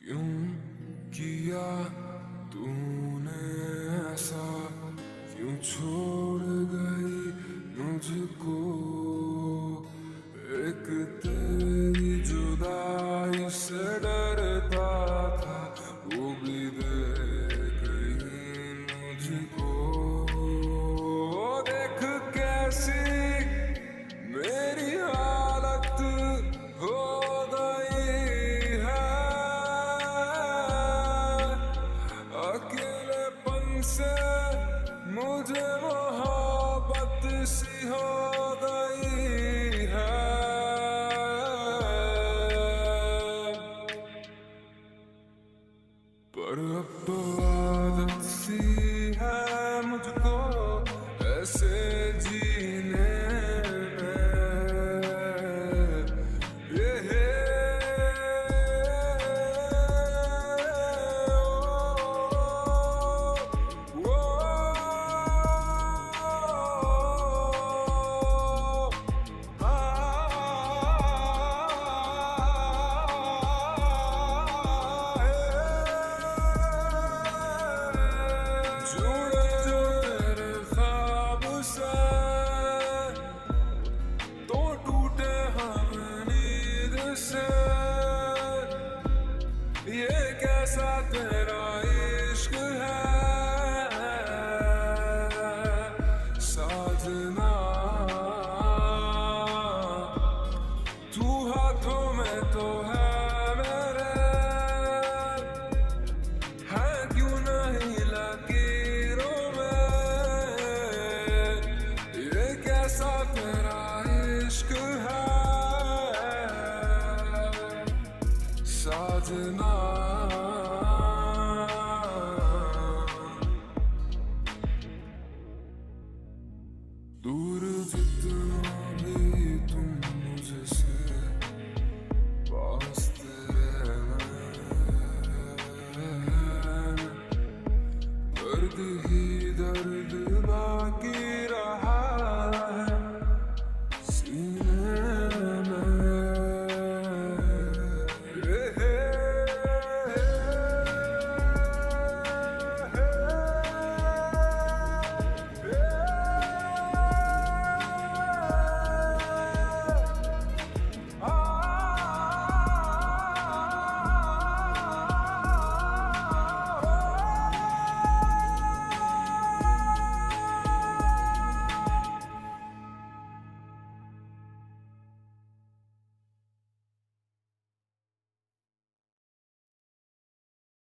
क्यों किया तूने ऐसा, क्यों छोड़ गई मुझको। एक तेरी जुदाई से डरता था, वो भी दे गई मुझको। देख कैसी मेरी हालत हो गई है, अकेलेपन से मुझे मोहब्बत सी हो गई है। पर अब तो आदत सी है मुझको ऐसे जीने में। तो टूटे हम नींद से, ये कैसा तेरा इश्क है साजना। तू हाथों में तो है मेरे, है क्यों नहीं लकीरों में। ये कैसा तेरा इश्क है साजना। दूर जितना भी तुम मुझसे, पास तेरे मैं, दर्द ही